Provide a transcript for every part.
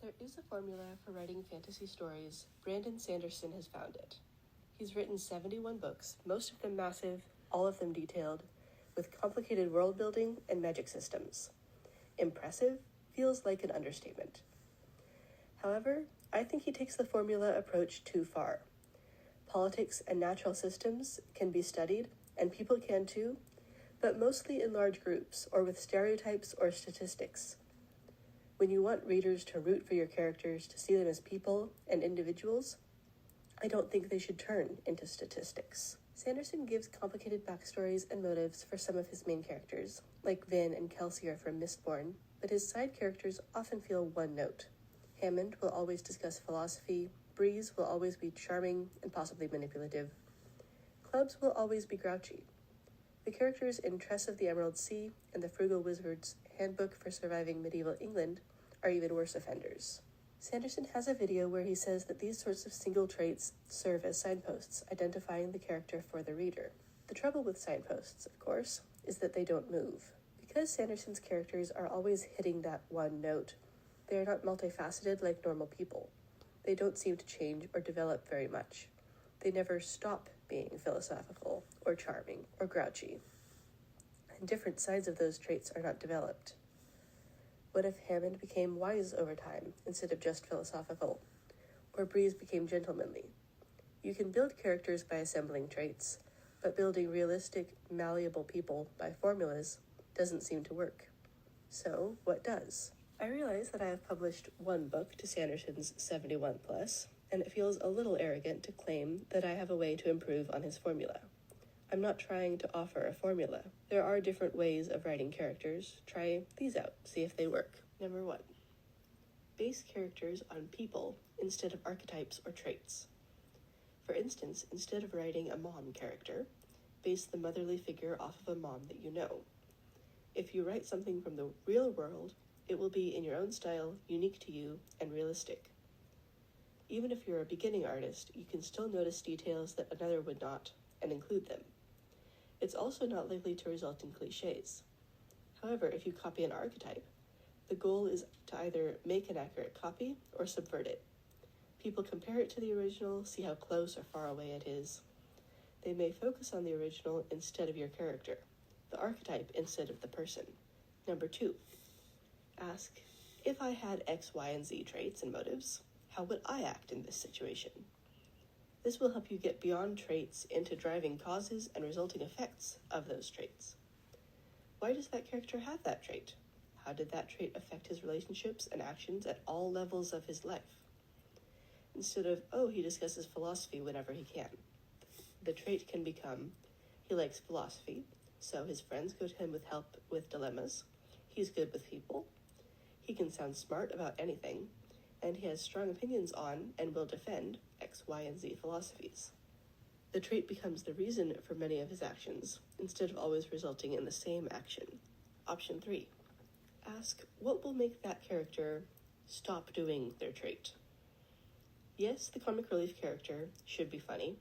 there is a formula for writing fantasy stories, Brandon Sanderson has found it. He's written 71 books, most of them massive, all of them detailed, with complicated world building and magic systems. Impressive feels like an understatement. However, I think he takes the formula approach too far. Politics and natural systems can be studied, and people can too, but mostly in large groups or with stereotypes or statistics. When you want readers to root for your characters, to see them as people and individuals, I don't think they should turn into statistics. Sanderson gives complicated backstories and motives for some of his main characters, like Vin and Kelsey are from Mistborn, but his side characters often feel one note. Hammond will always discuss philosophy, Breeze will always be charming and possibly manipulative. Clubs will always be grouchy. The characters in Tress of the Emerald Sea and the Frugal Wizard's Handbook for Surviving Medieval England are even worse offenders. Sanderson has a video where he says that these sorts of single traits serve as signposts, identifying the character for the reader. The trouble with signposts, of course, is that they don't move. Because Sanderson's characters are always hitting that one note, they are not multifaceted like normal people. They don't seem to change or develop very much. They never stop being philosophical or charming or grouchy. And different sides of those traits are not developed. What if Hammond became wise over time instead of just philosophical? Or Breeze became gentlemanly? You can build characters by assembling traits, but building realistic, malleable people by formulas doesn't seem to work. So, what does? I realize that I have published one book to Sanderson's 71+, and it feels a little arrogant to claim that I have a way to improve on his formula. I'm not trying to offer a formula. There are different ways of writing characters. Try these out, see if they work. Number 1. Base characters on people instead of archetypes or traits. For instance, instead of writing a mom character, base the motherly figure off of a mom that you know. If you write something from the real world, it will be in your own style, unique to you, and realistic. Even if you're a beginning artist, you can still notice details that another would not, and include them. It's also not likely to result in cliches. However, if you copy an archetype, the goal is to either make an accurate copy or subvert it. People compare it to the original, see how close or far away it is. They may focus on the original instead of your character, the archetype instead of the person. Number 2. Ask, if I had X, Y, and Z traits and motives, how would I act in this situation? This will help you get beyond traits into driving causes and resulting effects of those traits. Why does that character have that trait? How did that trait affect his relationships and actions at all levels of his life? Instead of, he discusses philosophy whenever he can. The trait can become, he likes philosophy, so his friends go to him with help with dilemmas. He's good with people. He can sound smart about anything, and he has strong opinions on and will defend X, Y, and Z philosophies. The trait becomes the reason for many of his actions, instead of always resulting in the same action. Option 3. Ask, what will make that character stop doing their trait? Yes, the comic relief character should be funny,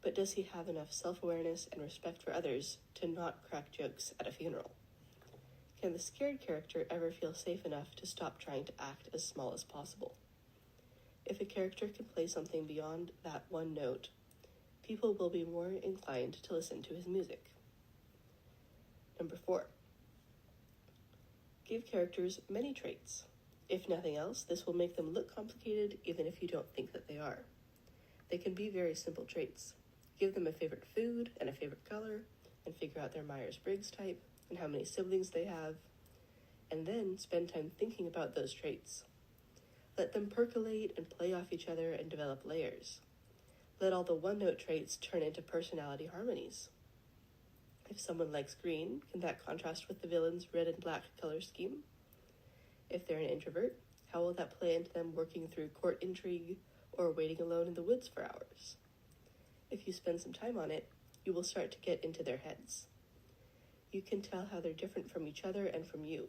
but does he have enough self-awareness and respect for others to not crack jokes at a funeral? Can the scared character ever feel safe enough to stop trying to act as small as possible? If a character can play something beyond that one note, people will be more inclined to listen to his music. Number 4. Give characters many traits. If nothing else, this will make them look complicated even if you don't think that they are. They can be very simple traits. Give them a favorite food and a favorite color, and figure out their Myers-Briggs type, and how many siblings they have, and then spend time thinking about those traits. Let them percolate and play off each other and develop layers. Let all the one-note traits turn into personality harmonies. If someone likes green, can that contrast with the villain's red and black color scheme? If they're an introvert, how will that play into them working through court intrigue or waiting alone in the woods for hours? If you spend some time on it, you will start to get into their heads. You can tell how they're different from each other and from you.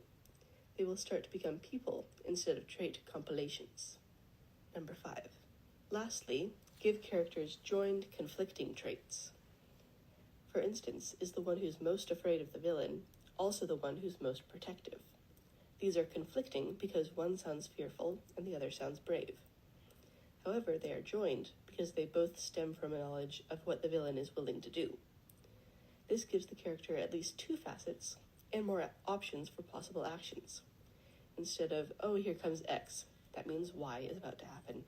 They will start to become people instead of trait compilations. Number 5. Lastly, give characters joined conflicting traits. For instance, is the one who's most afraid of the villain also the one who's most protective? These are conflicting because one sounds fearful and the other sounds brave. However, they are joined because they both stem from a knowledge of what the villain is willing to do. This gives the character at least two facets and more options for possible actions. Instead of, oh, here comes X, that means Y is about to happen.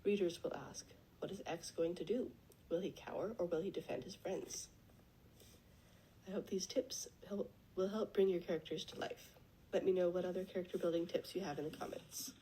Readers will ask, what is X going to do? Will he cower or will he defend his friends? I hope these tips will help bring your characters to life. Let me know what other character building tips you have in the comments.